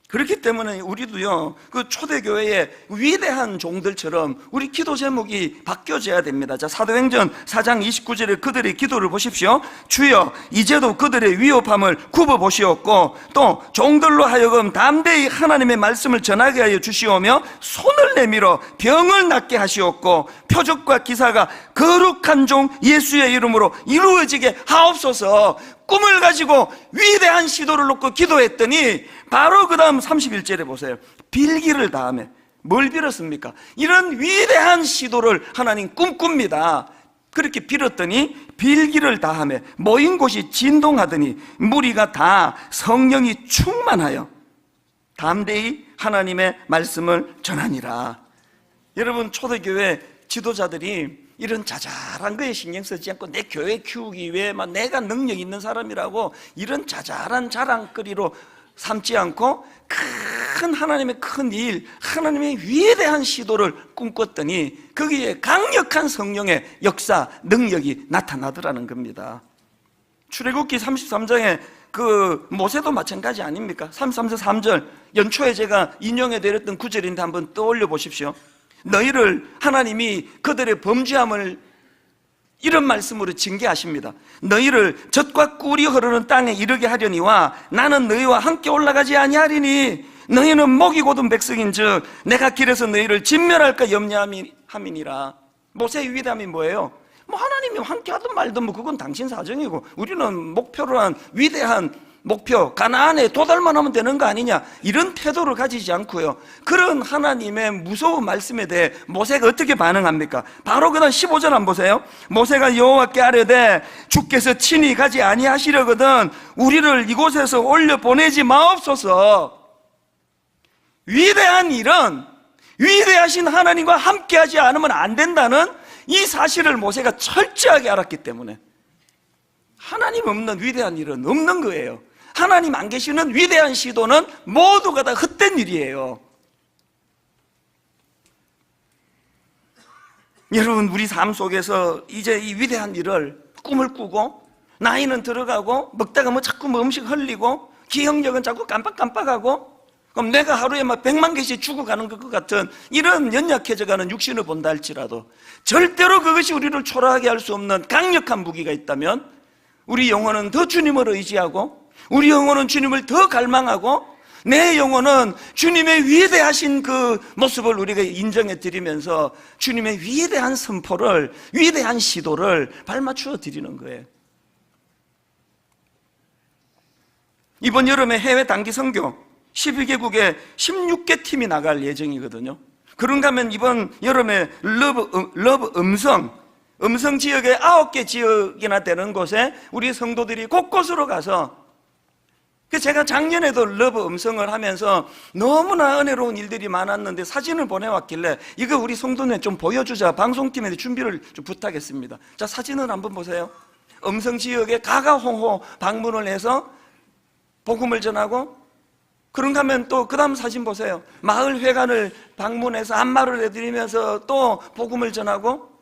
그렇기 때문에 우리도요, 그 초대교회의 위대한 종들처럼 우리 기도 제목이 바뀌어져야 됩니다. 자, 사도행전 4장 29절에 그들의 기도를 보십시오. 주여, 이제도 그들의 위협함을 굽어보시옵고 또 종들로 하여금 담대히 하나님의 말씀을 전하게 하여 주시오며 손을 내밀어 병을 낫게 하시옵고 표적과 기사가 거룩한 종 예수의 이름으로 이루어지게 하옵소서. 꿈을 가지고 위대한 시도를 놓고 기도했더니 바로 그 다음 31절에 보세요. 빌기를 다음에 뭘 빌었습니까? 이런 위대한 시도를 하나님 꿈꿉니다. 그렇게 빌었더니 빌기를 다하며 모인 곳이 진동하더니 무리가 다 성령이 충만하여 담대히 하나님의 말씀을 전하니라. 여러분, 초대교회 지도자들이 이런 자잘한 거에 신경 쓰지 않고 내 교회 키우기 위해 막 내가 능력 있는 사람이라고 이런 자잘한 자랑거리로 삼지 않고 큰 하나님의 큰 일, 하나님의 위대한 시도를 꿈꿨더니 거기에 강력한 성령의 역사, 능력이 나타나더라는 겁니다. 출애굽기 33장에 그 모세도 마찬가지 아닙니까? 33장 3절 연초에 제가 인용해드렸던 구절인데 한번 떠올려 보십시오. 너희를 하나님이 그들의 범죄함을 이런 말씀으로 징계하십니다. 너희를 젖과 꿀이 흐르는 땅에 이르게 하려니와 나는 너희와 함께 올라가지 아니하리니 너희는 목이 곧은 백성인즉 내가 길에서 너희를 진멸할까 염려함이니라. 모세의 위대함이 뭐예요? 뭐 하나님이 함께 하든 말든 뭐 그건 당신 사정이고 우리는 목표로 한 위대한 목표 가나안에 도달만 하면 되는 거 아니냐, 이런 태도를 가지지 않고요, 그런 하나님의 무서운 말씀에 대해 모세가 어떻게 반응합니까? 바로 그다음 15절 한번 보세요. 모세가 여호와께 아뢰되 주께서 친히 가지 아니하시려거든 우리를 이곳에서 올려 보내지 마옵소서. 위대한 일은 위대하신 하나님과 함께하지 않으면 안 된다는 이 사실을 모세가 철저하게 알았기 때문에 하나님 없는 위대한 일은 없는 거예요. 하나님 안 계시는 위대한 시도는 모두가 다 헛된 일이에요. 여러분, 우리 삶 속에서 이제 이 위대한 일을 꿈을 꾸고 나이는 들어가고 먹다가 뭐 자꾸 뭐 음식 흘리고 기억력은 자꾸 깜빡깜빡하고 그럼 내가 하루에 막 100만 개씩 죽어가는 것 같은 이런 연약해져가는 육신을 본다 할지라도 절대로 그것이 우리를 초라하게 할 수 없는 강력한 무기가 있다면 우리 영혼은 더 주님을 의지하고 우리 영혼은 주님을 더 갈망하고 내 영혼은 주님의 위대하신 그 모습을 우리가 인정해 드리면서 주님의 위대한 선포를, 위대한 시도를 발맞추어 드리는 거예요. 이번 여름에 해외 단기 선교 12개국에 16개 팀이 나갈 예정이거든요. 그런가 하면 이번 여름에 러브 음성 지역에 9개 지역이나 되는 곳에 우리 성도들이 곳곳으로 가서, 제가 작년에도 러브 음성을 하면서 너무나 은혜로운 일들이 많았는데 사진을 보내왔길래 이거 우리 성도네 좀 보여주자, 방송팀에 준비를 좀 부탁했습니다. 자, 사진을 한번 보세요. 음성 지역에 가가홍호 방문을 해서 복음을 전하고, 그런가 하면 또 그 다음 사진 보세요. 마을 회관을 방문해서 안마를 해드리면서 또 복음을 전하고,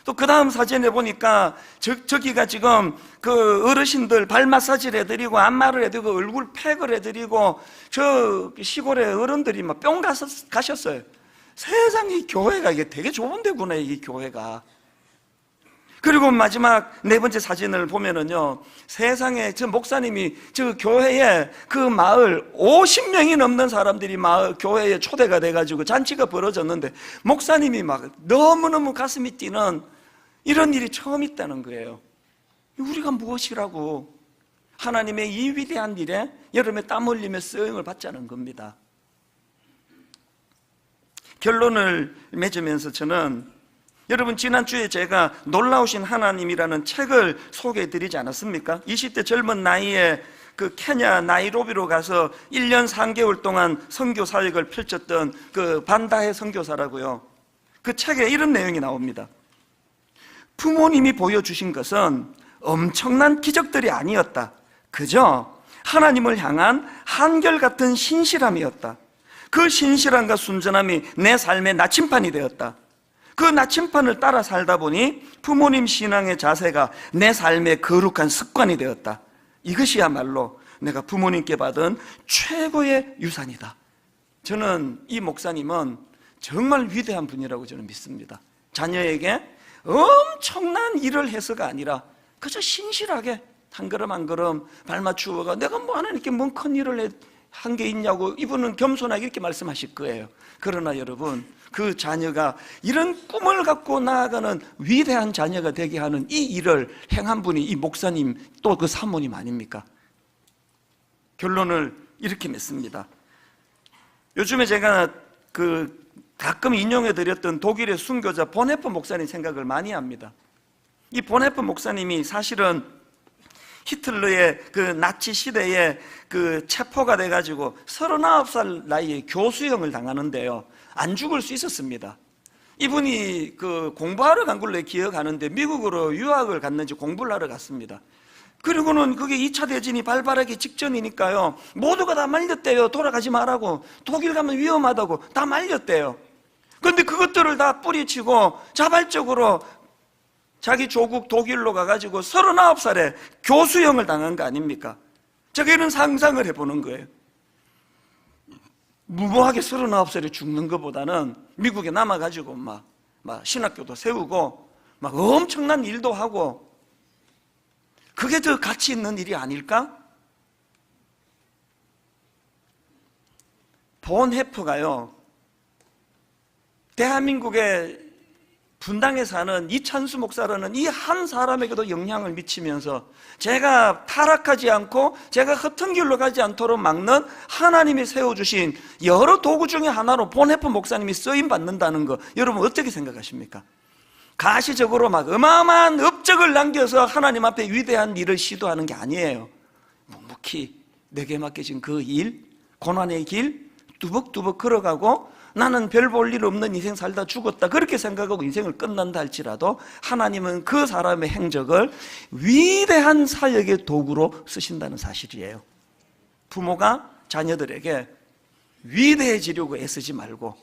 또 그 다음 사진에 보니까 저기가 지금 그 어르신들 발 마사지를 해드리고 안마를 해드리고 얼굴 팩을 해드리고 저 시골의 어른들이 막 뿅 가셨어요. 세상에 이 교회가 이게 되게 좋은 데구나, 이 교회가. 그리고 마지막 네 번째 사진을 보면은요, 세상에 저 목사님이 저 교회에 그 마을 50명이 넘는 사람들이 마을 교회에 초대가 돼가지고 잔치가 벌어졌는데 목사님이 막 너무너무 가슴이 뛰는 이런 일이 처음 있다는 거예요. 우리가 무엇이라고 하나님의 이 위대한 일에 여름에 땀 흘리며 쓰임을 받자는 겁니다. 결론을 맺으면서 저는, 여러분, 지난주에 제가 놀라우신 하나님이라는 책을 소개해 드리지 않았습니까? 20대 젊은 나이에 그 케냐 나이로비로 가서 1년 3개월 동안 선교 사역을 펼쳤던 그 반다해 선교사라고요. 그 책에 이런 내용이 나옵니다. 부모님이 보여주신 것은 엄청난 기적들이 아니었다. 그저 하나님을 향한 한결같은 신실함이었다. 그 신실함과 순전함이 내 삶의 나침판이 되었다. 그 나침판을 따라 살다 보니 부모님 신앙의 자세가 내 삶의 거룩한 습관이 되었다. 이것이야말로 내가 부모님께 받은 최고의 유산이다. 저는 이 목사님은 정말 위대한 분이라고 저는 믿습니다. 자녀에게 엄청난 일을 해서가 아니라 그저 신실하게 한 걸음 한 걸음 발맞추어가 내가 뭐 하나님께 뭔 큰 일을 한 게 있냐고 이분은 겸손하게 이렇게 말씀하실 거예요. 그러나 여러분, 그 자녀가 이런 꿈을 갖고 나아가는 위대한 자녀가 되게 하는 이 일을 행한 분이 이 목사님 또 그 사모님 아닙니까? 결론을 이렇게 맺습니다. 요즘에 제가 가끔 인용해 드렸던 독일의 순교자 보네퍼 목사님 생각을 많이 합니다. 이 보네프 목사님이 사실은 히틀러의 그 나치 시대에 그 체포가 돼가지고 39살 나이에 교수형을 당하는데요, 안 죽을 수 있었습니다. 이분이 그 공부하러 간 걸로 기억하는데 미국으로 유학을 갔는지 공부를 하러 갔습니다. 그리고는 그게 2차 대전이 발발하기 직전이니까요, 모두가 다 말렸대요. 돌아가지 말라고, 독일 가면 위험하다고 다 말렸대요. 그런데 그것들을 다 뿌리치고 자발적으로 자기 조국 독일로 가가지고 39살에 교수형을 당한 거 아닙니까? 제가 이런 상상을 해보는 거예요. 무모하게 39살에 죽는 것보다는 미국에 남아가지고 막 신학교도 세우고 막 엄청난 일도 하고, 그게 더 가치 있는 일이 아닐까? 본헤프가요, 대한민국의 분당에 사는 이찬수 목사라는 이 한 사람에게도 영향을 미치면서 제가 타락하지 않고 제가 허튼 길로 가지 않도록 막는 하나님이 세워주신 여러 도구 중에 하나로 본헤프 목사님이 쓰임받는다는 거, 여러분 어떻게 생각하십니까? 가시적으로 막 어마어마한 업적을 남겨서 하나님 앞에 위대한 일을 시도하는 게 아니에요. 묵묵히 내게 맡겨진 그 일, 고난의 길 뚜벅뚜벅 걸어가고 나는 별 볼 일 없는 인생 살다 죽었다, 그렇게 생각하고 인생을 끝난다 할지라도 하나님은 그 사람의 행적을 위대한 사역의 도구로 쓰신다는 사실이에요. 부모가 자녀들에게 위대해지려고 애쓰지 말고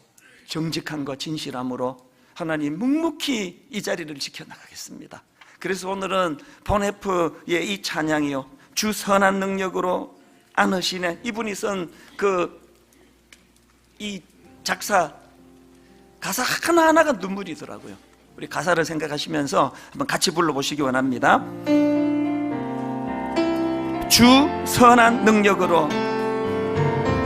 정직함과 진실함으로 하나님 묵묵히 이 자리를 지켜나가겠습니다. 그래서 오늘은 본헤프의 이 찬양이요, 주 선한 능력으로 안으시네, 이분이 쓴 이 작사 가사 하나하나가 눈물이더라고요. 우리 가사를 생각하시면서 한번 같이 불러보시기 원합니다. 주 선한 능력으로,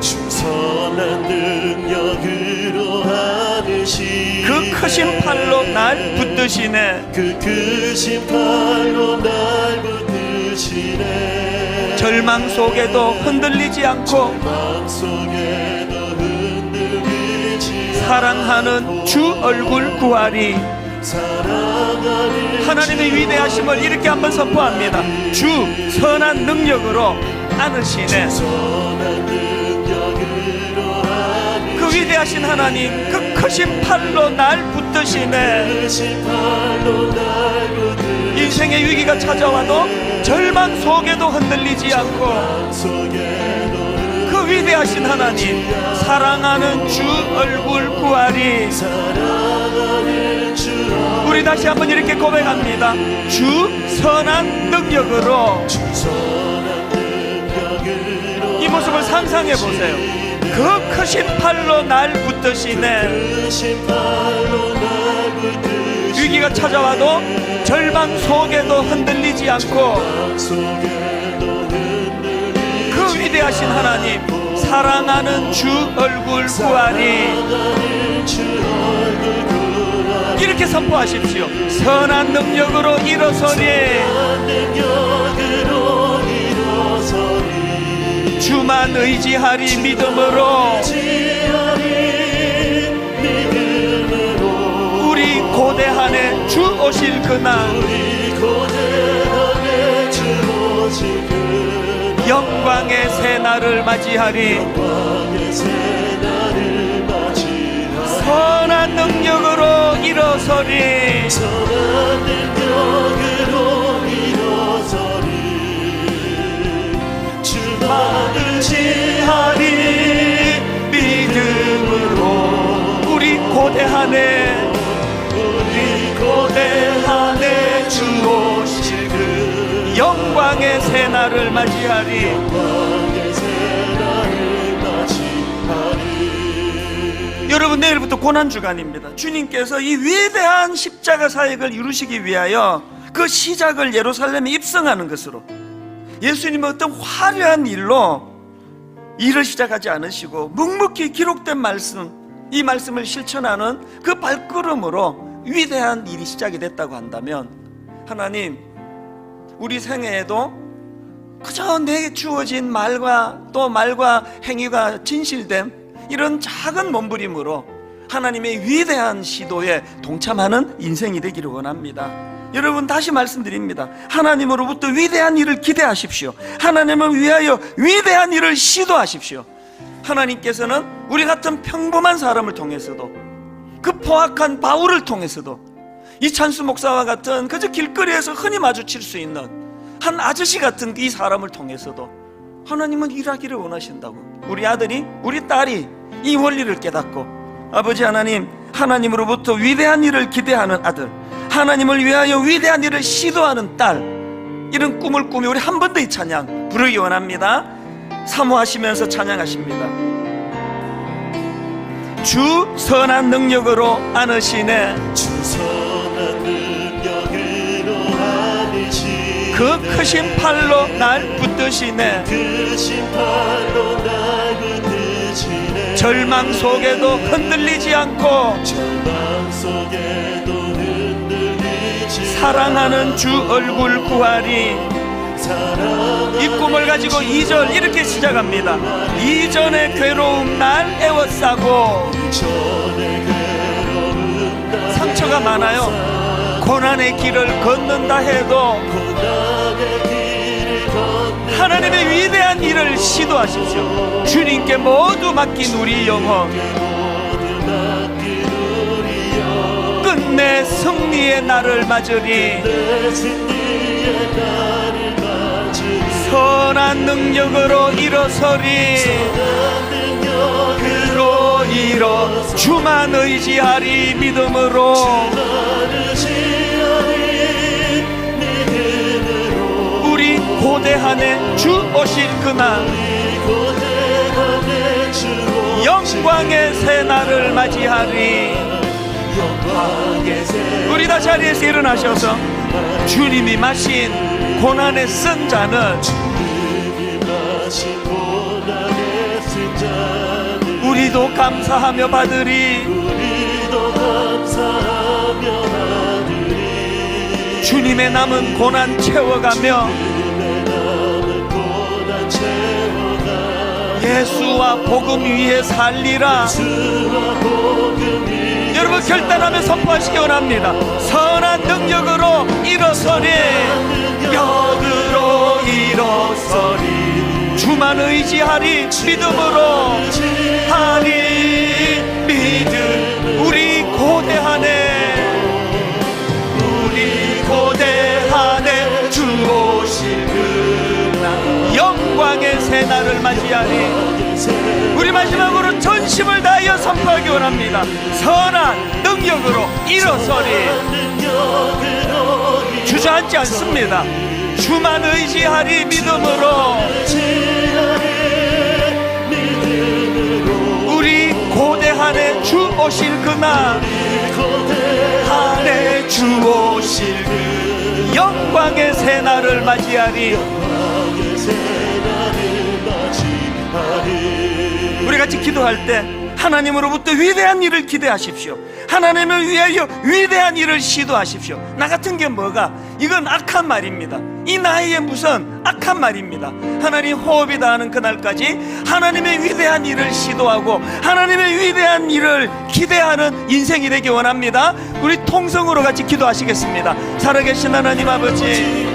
주 선한 능력으로 안으시네, 그 크신 팔로 날 붙드시네, 그 크신 팔로 날 붙드시네. 절망 속에도 흔들리지 않고 절망 속에도 흔들리지 사랑하는 주 얼굴 구하리. 사랑하는 하나님의 위대하심을 이렇게 한번 선포합니다. 주 선한 능력으로 안으시네. 선한 능력으로 안으시네, 그 위대하신 하나님, 그 크신 팔로 날 붙드시네. 크신 팔로 날 붙드시네. 인생의 위기가 찾아와도 절망 속에도 흔들리지 않고 그 위대하신 하나님, 사랑하는 주 얼굴 구하리. 우리 다시 한번 이렇게 고백합니다. 주 선한 능력으로. 이 모습을 상상해 보세요. 그 크신 팔로 날 붙드시네. 위기가 찾아와도 절망 속에도 흔들리지 않고 그 위대하신 하나님, 사랑하는 주 얼굴 구하리. 이렇게 선포하십시오. 선한 능력으로 일어서리. 주만 의지하리 믿음으로. 우리 고대한에 주 오실 그날 영광의 새날을 맞이하리. 선한 능력으로 일어서리. 선한 능력으로 일어서리. 주만 의지하리 믿음으로. 우리 고대한에 주 오실 그 영광의 새날을 맞이하리. 여러분, 내일부터 고난주간입니다. 주님께서 이 위대한 십자가 사역을 이루시기 위하여 그 시작을 예루살렘에 입성하는 것으로, 예수님은 어떤 화려한 일로 일을 시작하지 않으시고 묵묵히 기록된 말씀, 이 말씀을 실천하는 그 발걸음으로 위대한 일이 시작이 됐다고 한다면, 하나님, 우리 생애에도 그저 내게 주어진 말과 또 말과 행위가 진실됨, 이런 작은 몸부림으로 하나님의 위대한 시도에 동참하는 인생이 되기를 원합니다. 여러분, 다시 말씀드립니다. 하나님으로부터 위대한 일을 기대하십시오. 하나님을 위하여 위대한 일을 시도하십시오. 하나님께서는 우리 같은 평범한 사람을 통해서도, 그 포악한 바울을 통해서도, 이찬수 목사와 같은 그저 길거리에서 흔히 마주칠 수 있는 한 아저씨 같은 이 사람을 통해서도 하나님은 일하기를 원하신다고. 우리 아들이, 우리 딸이 이 원리를 깨닫고, 아버지 하나님, 하나님으로부터 위대한 일을 기대하는 아들, 하나님을 위하여 위대한 일을 시도하는 딸, 이런 꿈을 꾸며 우리 한 번 더 이 찬양 부르기 원합니다. 사모하시면서 찬양하십니다. 주 선한 능력으로 안으시네. 주 선한 능력으로 안으시네. 그 크신 팔로 날 붙드시네. 크신 팔로 날 붙드시네. 절망 속에도 흔들리지 않고 절망 속에도 흔들리지 사랑하는 주 얼굴 구하리. 사랑하는 이 꿈을 가지고 2절 이렇게 시작합니다. 이전의 괴로움 날 애워싸고. 전의 괴로움 날 상처가 많아요. 고난의 길을 걷는다 해도 고난의 길을 걷는 하나님의 위대한 일을 시도하십시오. 주님께 모두 맡긴 우리 영혼, 모두 맡긴 우리 영 끝내 승리의 날을 맞으리. 내 승리의 날을 맞으리. 선한 능력으로 일어서리. 선한 능력으로 일어 주만 의지하리. 믿음으로 믿음으로 우리 고대한에 주 오실 그날, 고대한의 주 영광의 새 날을 맞이하리. 영광의 새 우리 다 자리에서 일어나셔서 주님이 마신 고난에 쓴 잔은 주님이 마신 고난의 쓴 잔을 우리도 감사하며 받으리. 우리도 감사하며 받으리. 주님의 남은 고난 채워가며 주님의 남은 고난 채워가 예수와 복음 위에 살리라. 주와 복음 위에 여러분, 결단하며 선포하시기 원합니다. 선한 능력으로 일어서리. 역으로 일어서리. 주만 의지하리. 믿음으로 하리. 믿음. 우리 고대하네, 우리 고대하네. 주 오실 그날 영광의 새 날을 맞이하리. 우리 마지막으로 전심을 다하여 선포하기 원합니다. 선한 능력으로 일어서리. 주저앉지 않습니다. 주만 의지하리. 믿음으로 우리 고대한에 주 오실 그날, 한해 주 오실 그 영광의 새 날을 맞이하리. 우리 같이 기도할 때 하나님으로부터 위대한 일을 기대하십시오. 하나님을 위하여 위대한 일을 시도하십시오. 나 같은 게 뭐가? 이건 악한 말입니다. 이 나이에 무슨 악한 말입니다. 하나님 호흡이 닿는 그날까지 하나님의 위대한 일을 시도하고 하나님의 위대한 일을 기대하는 인생이 되기 원합니다. 우리 통성으로 같이 기도하시겠습니다. 살아계신 하나님 아버지,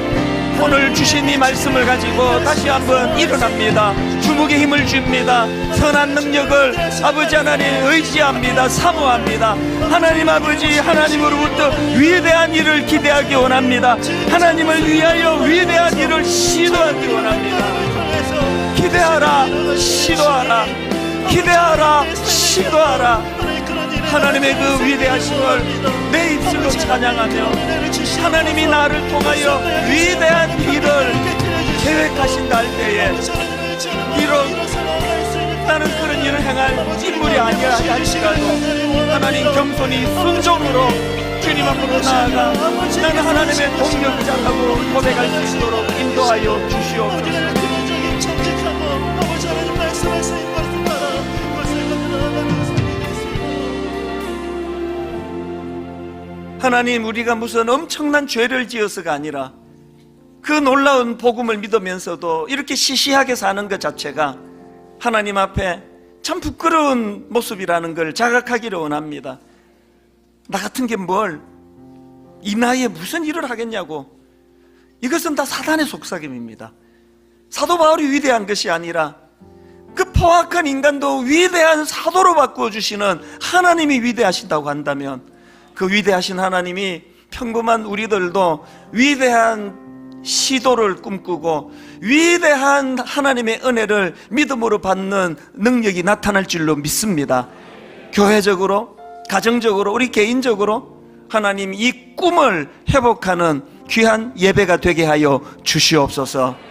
오늘 주신 이 말씀을 가지고 다시 한번 일어납니다. 주목에 힘을 줍니다. 선한 능력을 아버지 하나님 의지합니다. 사모합니다. 하나님 아버지, 하나님으로부터 위대한 일을 기대하기 원합니다. 하나님을 위하여 위대한 일을 시도하기 원합니다. 기대하라, 시도하라. 기대하라, 시도하라. 하나님의 그 위대하심을 내 입술로 찬양하며 하나님이 나를 통하여 위대한 일을 계획하신다 할 때에 비록 나는 그런 일을 행할 인물이 아니라 할지라도 하나님 겸손히 순종으로 주님 앞으로 나아가 나는 하나님의 동력자라고 고백할 수 있도록 인도하여 주시옵소서. 하나님, 우리가 무슨 엄청난 죄를 지어서가 아니라 그 놀라운 복음을 믿으면서도 이렇게 시시하게 사는 것 자체가 하나님 앞에 참 부끄러운 모습이라는 걸 자각하기를 원합니다. 나 같은 게 뭘? 이 나이에 무슨 일을 하겠냐고. 이것은 다 사단의 속삭임입니다. 사도 바울이 위대한 것이 아니라 그 포악한 인간도 위대한 사도로 바꾸어주시는 하나님이 위대하신다고 한다면, 그 위대하신 하나님이 평범한 우리들도 위대한 시도를 꿈꾸고 위대한 하나님의 은혜를 믿음으로 받는 능력이 나타날 줄로 믿습니다. 교회적으로, 가정적으로, 우리 개인적으로 하나님 이 꿈을 회복하는 귀한 예배가 되게 하여 주시옵소서.